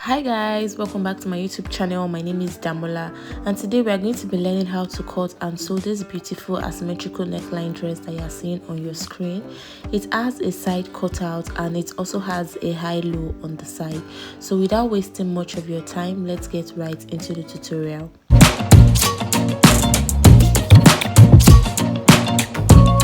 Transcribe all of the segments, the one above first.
Hi guys, welcome back to my YouTube channel. My name is Damola, and today we are going to be learning how to cut and sew this beautiful asymmetrical neckline dress that you are seeing on your screen. It has a side cutout and it also has a high-low on the side. So without wasting much of your time, let's get right into the tutorial.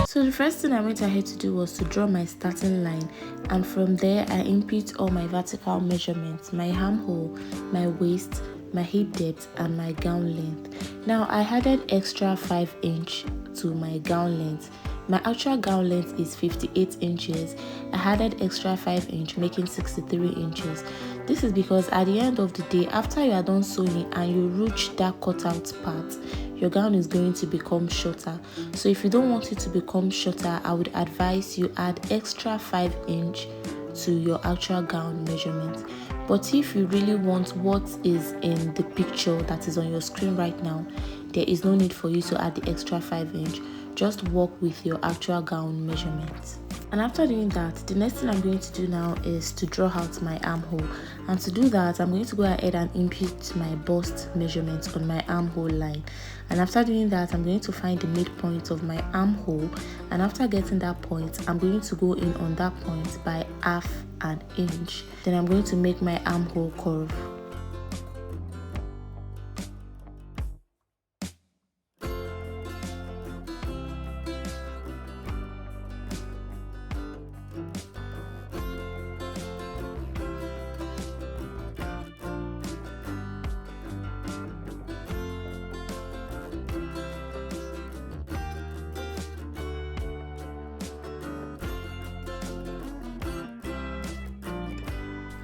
So the first thing I went ahead to do was to draw my starting line, and from there I input all my vertical measurements, my armhole, my waist, my hip depth and my gown length. Now I added extra 5 inch to my gown length. My actual gown length is 58 inches. I added extra 5 inch, making 63 inches. This is because at the end of the day, after you are done sewing and you ruche that cutout part, your gown is going to become shorter. So if you don't want it to become shorter, I would advise you add extra 5 inch to your actual gown measurement. But if you really want what is in the picture that is on your screen right now, there is no need for you to add the extra 5 inch. Just work with your actual gown measurement. And after doing that, the next thing I'm going to do now is to draw out my armhole. And to do that, I'm going to go ahead and input my bust measurement on my armhole line. And after doing that, I'm going to find the midpoint of my armhole. And after getting that point, I'm going to go in on that point by half an inch. Then I'm going to make my armhole curve.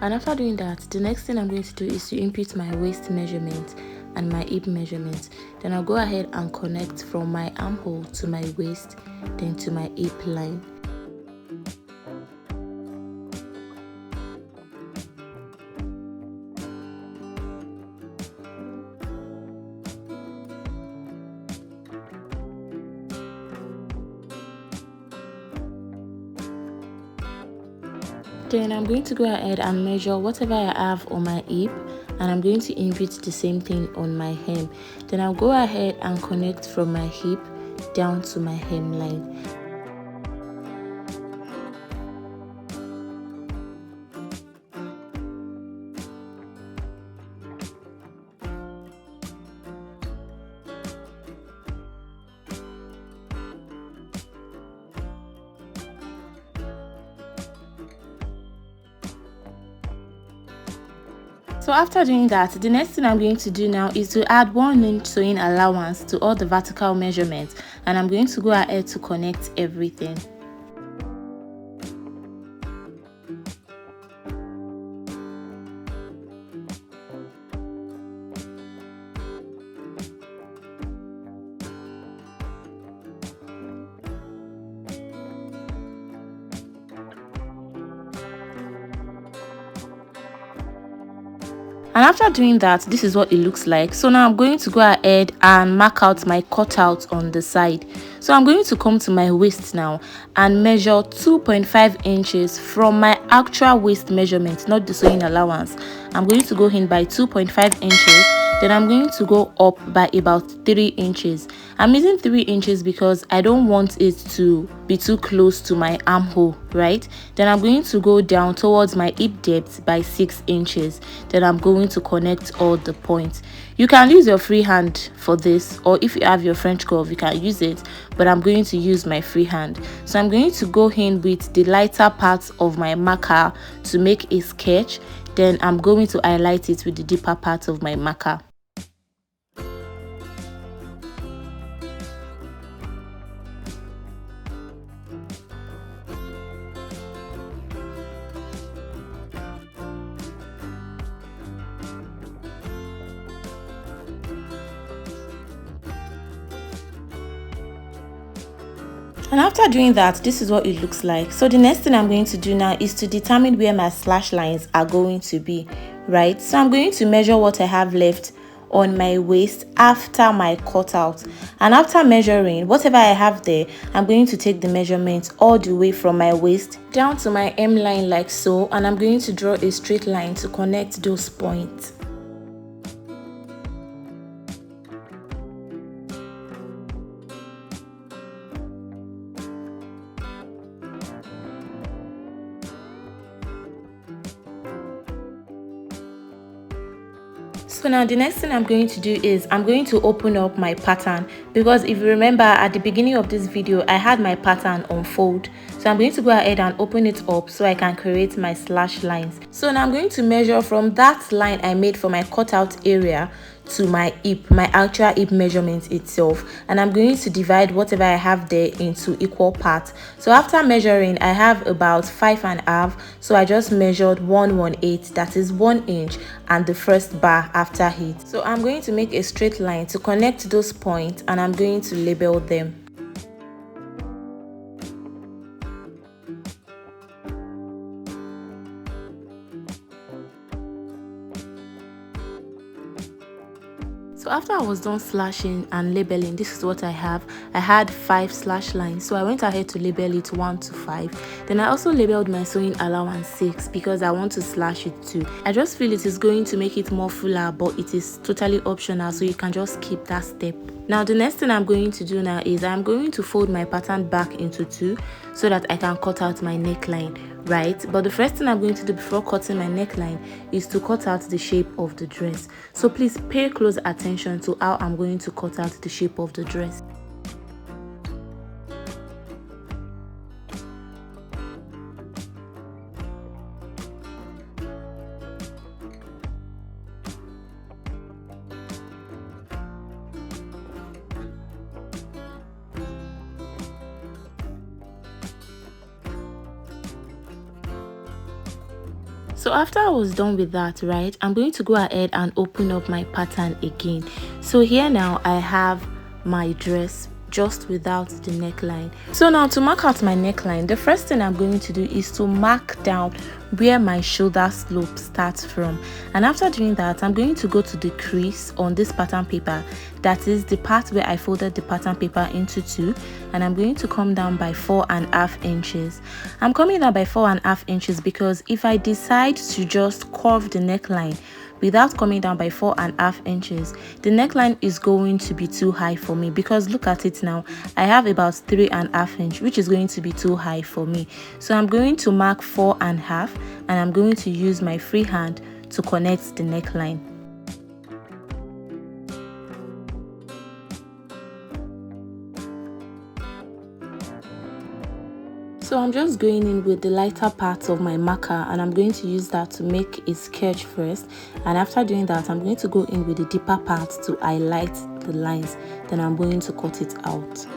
And after doing that, the next thing I'm going to do is to input my waist measurement and my hip measurement. Then I'll go ahead and connect from my armhole to my waist, then to my hip line. Then I'm going to go ahead and measure whatever I have on my hip, and I'm going to input the same thing on my hem. Then I'll go ahead and connect from my hip down to my hemline. So after doing that, the next thing I'm going to do now is to add 1 inch sewing allowance to all the vertical measurements, and I'm going to go ahead to connect everything. And after doing that, this is what it looks like. So now I'm going to go ahead and mark out my cutout on the side. So I'm going to come to my waist now and measure 2.5 inches from my actual waist measurement, not the sewing allowance. I'm going to go in by 2.5 inches. Then I'm going to go up by about 3 inches. I'm using 3 inches because I don't want it to be too close to my armhole, right? Then I'm going to go down towards my hip depth by 6 inches. Then I'm going to connect all the points. You can use your free hand for this, or if you have your French curve, you can use it, but I'm going to use my free hand. So I'm going to go in with the lighter parts of my marker to make a sketch. Then I'm going to highlight it with the deeper part of my marker. And after doing that, this is what it looks like. So the next thing I'm going to do now is to determine where my slash lines are going to be, right? So I'm going to measure what I have left on my waist after my cutout. And after measuring whatever I have there, I'm going to take the measurement all the way from my waist down to my M line like so, and I'm going to draw a straight line to connect those points. So now the next thing I'm going to do is I'm going to open up my pattern, because if you remember at the beginning of this video I had my pattern unfold. So I'm going to go ahead and open it up so I can create my slash lines. So now I'm going to measure from that line I made for my cutout area to my hip, my actual hip measurement itself, and I'm going to divide whatever I have there into equal parts. So after measuring, I have about 5.5, so I just measured 118, that is 1 inch, and the first bar after it. So I'm going to make a straight line to connect those points, and I'm going to label them. So after I was done slashing and labeling, this is what I have. I had 5 slash lines, so I went ahead to label it 1 to 5. Then I also labeled my sewing allowance 6 because I want to slash it too. I just feel it is going to make it more fuller, but it is totally optional, so you can just skip that step. Now the next thing I'm going to do now is I'm going to fold my pattern back into 2 so that I can cut out my neckline, right? But the first thing I'm going to do before cutting my neckline is to cut out the shape of the dress. So please pay close attention to how I'm going to cut out the shape of the dress. So after I was done with that, right, I'm going to go ahead and open up my pattern again. So here now I have my dress just without the neckline. So now to mark out my neckline, the first thing I'm going to do is to mark down where my shoulder slope starts from, and after doing that I'm going to go to the crease on this pattern paper, that is the part where I folded the pattern paper into 2, and I'm going to come down by 4.5 inches. I'm coming down by 4.5 inches because if I decide to just curve the neckline without coming down by 4.5 inches, the neckline is going to be too high for me, because look at it now, I have about 3.5 inches, which is going to be too high for me. So I'm going to mark 4.5, and I'm going to use my free hand to connect the neckline. So I'm just going in with the lighter parts of my marker, and I'm going to use that to make a sketch first, and after doing that I'm going to go in with the deeper parts to highlight the lines, then I'm going to cut it out.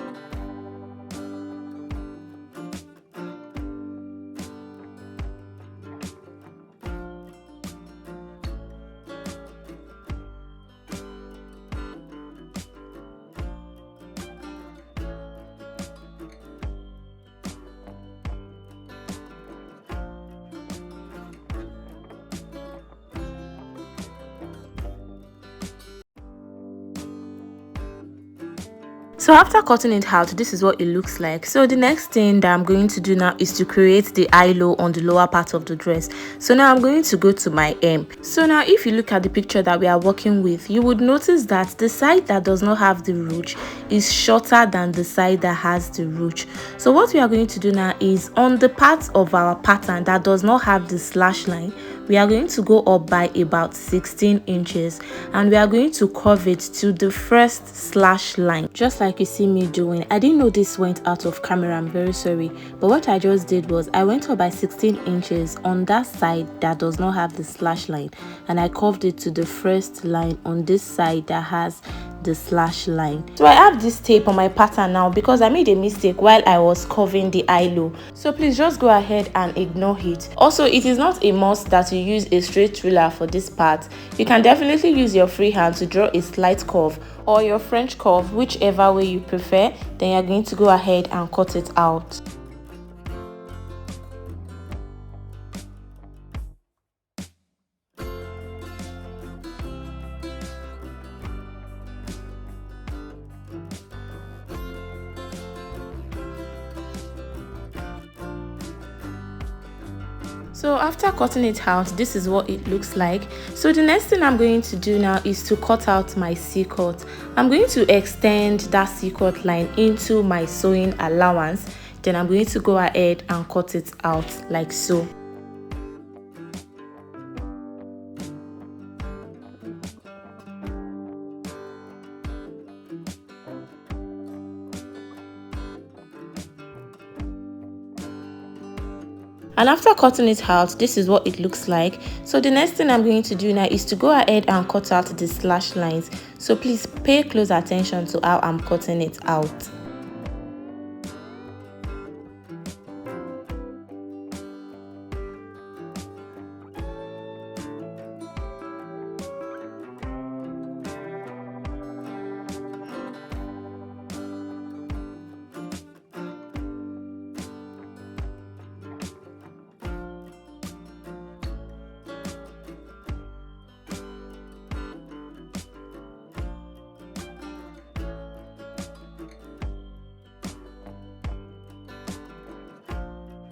So after cutting it out, this is what it looks like. So the next thing that I'm going to do now is to create the eye low on the lower part of the dress. So now I'm going to go to my hem. So now if you look at the picture that we are working with, you would notice that the side that does not have the ruche is shorter than the side that has the ruche. So what we are going to do now is on the part of our pattern that does not have the slash line, we are going to go up by about 16 inches, and we are going to curve it to the first slash line, just like you see me doing. I didn't know this went out of camera, I'm very sorry, but what I just did was I went up by 16 inches on that side that does not have the slash line, and I curved it to the first line on this side that has the slash line. So I have this tape on my pattern now because I made a mistake while I was curving the eye low, so please just go ahead and ignore it. Also, it is not a must that you use a straight ruler for this part. You can definitely use your free hand to draw a slight curve or your French curve, whichever way you prefer. Then you're going to go ahead and cut it out. So after cutting it out, this is what it looks like. So the next thing I'm going to do now is to cut out my C-cut. I'm going to extend that C-cut line into my sewing allowance. Then I'm going to go ahead and cut it out like so. And after cutting it out, this is what it looks like. So the next thing I'm going to do now is to go ahead and cut out the slash lines. So please pay close attention to how I'm cutting it out.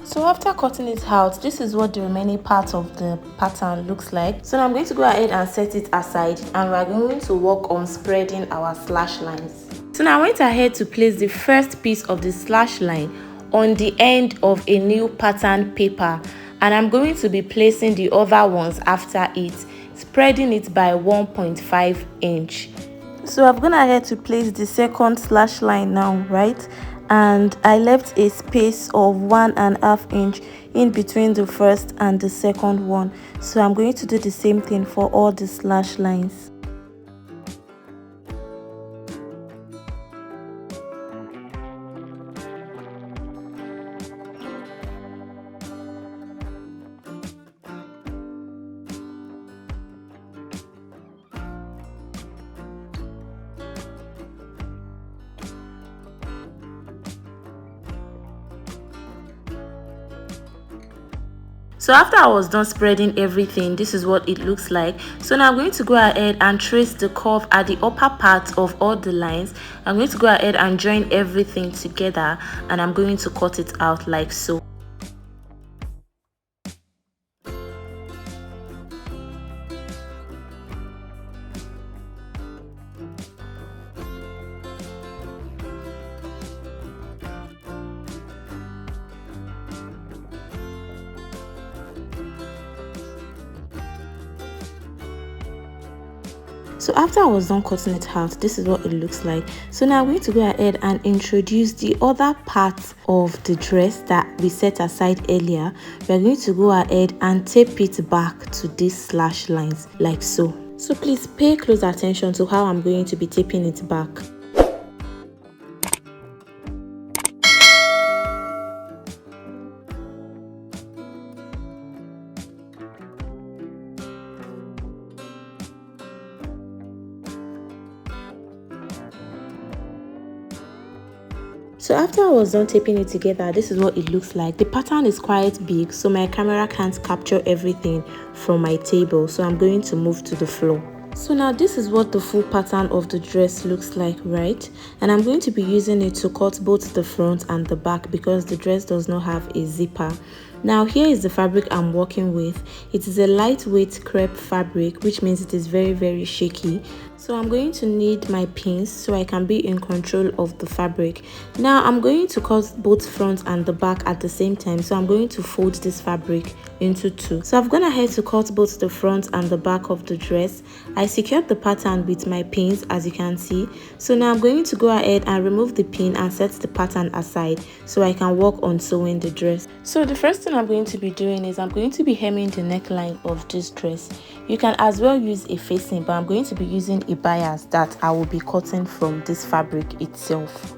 So after cutting it out, this is what the remaining part of the pattern looks like. So now I'm going to go ahead and set it aside, and we're going to work on spreading our slash lines. So now I went ahead to place the first piece of the slash line on the end of a new pattern paper, and I'm going to be placing the other ones after it, spreading it by 1.5 inch. So I've gone ahead to place the second slash line now, right? And I left a space of 1.5 inch in between the first and the second one. So I'm going to do the same thing for all the slash lines. So after I was done spreading everything, this is what it looks like. So now I'm going to go ahead and trace the curve at the upper part of all the lines. I'm going to go ahead and join everything together, and I'm going to cut it out like so. So after I was done cutting it out, this is what it looks like. So now I'm going to go ahead and introduce the other part of the dress that we set aside earlier. We're going to go ahead and tape it back to these slash lines like so. So please pay close attention to how I'm going to be taping it back. So after I was done taping it together, this is what it looks like. The pattern is quite big, so my camera can't capture everything from my table, so I'm going to move to the floor. So now this is what the full pattern of the dress looks like, right? And I'm going to be using it to cut both the front and the back because the dress does not have a zipper. Now here is the fabric I'm working with. It is a lightweight crepe fabric, which means it is very shaky. So I'm going to need my pins so I can be in control of the fabric. Now I'm going to cut both front and the back at the same time, so I'm going to fold this fabric into two. So I've gone ahead to cut both the front and the back of the dress. I secured the pattern with my pins, as you can see. So now I'm going to go ahead and remove the pin and set the pattern aside so I can work on sewing the dress. So the first thing I'm going to be doing is I'm going to be hemming the neckline of this dress. You can as well use a facing, but I'm going to be using a bias that I will be cutting from this fabric itself.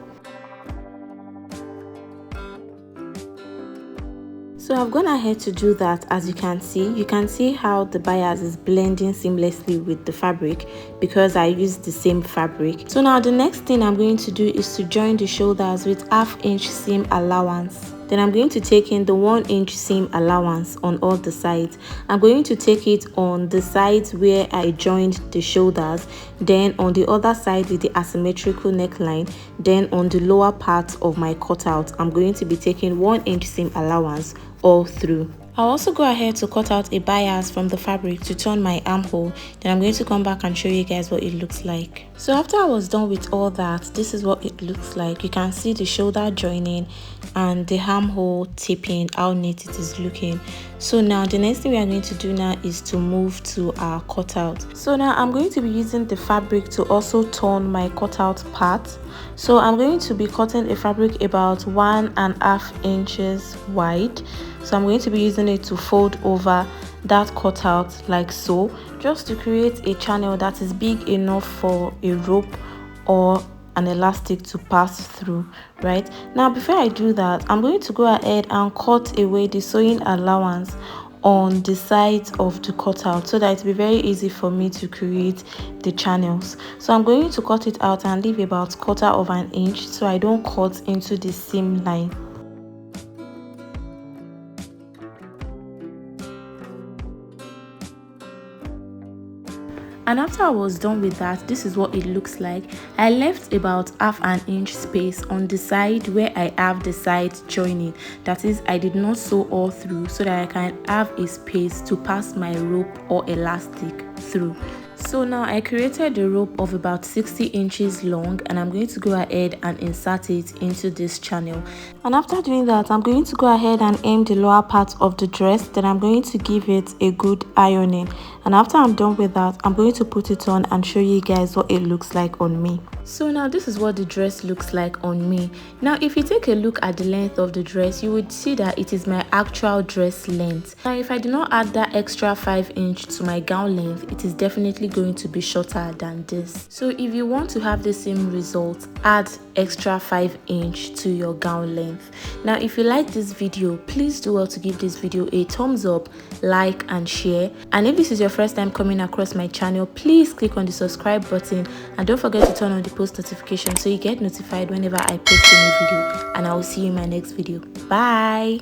So I've gone ahead to do that. As you can see how the bias is blending seamlessly with the fabric because I used the same fabric. So now the next thing I'm going to do is to join the shoulders with 1/2 inch seam allowance. Then I'm going to take in the 1 inch seam allowance on all the sides. I'm going to take it on the sides where I joined the shoulders, then on the other side with the asymmetrical neckline, then on the lower part of my cutout, I'm going to be taking 1 inch seam allowance all through. I'll also go ahead to cut out a bias from the fabric to turn my armhole. Then I'm going to come back and show you guys what it looks like. So after I was done with all that, this is what it looks like. You can see the shoulder joining and the armhole tipping, how neat it is looking. So now the next thing we are going to do now is to move to our cutout. So now I'm going to be using the fabric to also turn my cutout part. So I'm going to be cutting a fabric about 1.5 inches wide. So I'm going to be using it to fold over that cutout like so, just to create a channel that is big enough for a rope or an elastic to pass through. Right now, before I do that, I'm going to go ahead and cut away the sewing allowance on the sides of the cutout so that it will be very easy for me to create the channels. So I'm going to cut it out and leave about 1/4 inch so I don't cut into the seam line. And after I was done with that, this is what it looks like. I left about 1/2 inch space on the side where I have the side joining. That is, I did not sew all through so that I can have a space to pass my rope or elastic through. So now I created a rope of about 60 inches long, and I'm going to go ahead and insert it into this channel. And after doing that, I'm going to go ahead and hem the lower part of the dress. Then I'm going to give it a good ironing. And after I'm done with that, I'm going to put it on and show you guys what it looks like on me. So now this is what the dress looks like on me. Now if you take a look at the length of the dress, you would see that it is my actual dress length. Now if I do not add that extra 5 inch to my gown length, it is definitely going to be shorter than this. So if you want to have the same result, add extra 5 inch to your gown length. Now if you like this video, please do well to give this video a thumbs up, like and share. And if this is your first time coming across my channel, please click on the subscribe button and don't forget to turn on the post notification so you get notified whenever I post a new video. And I will see you in my next video. Bye.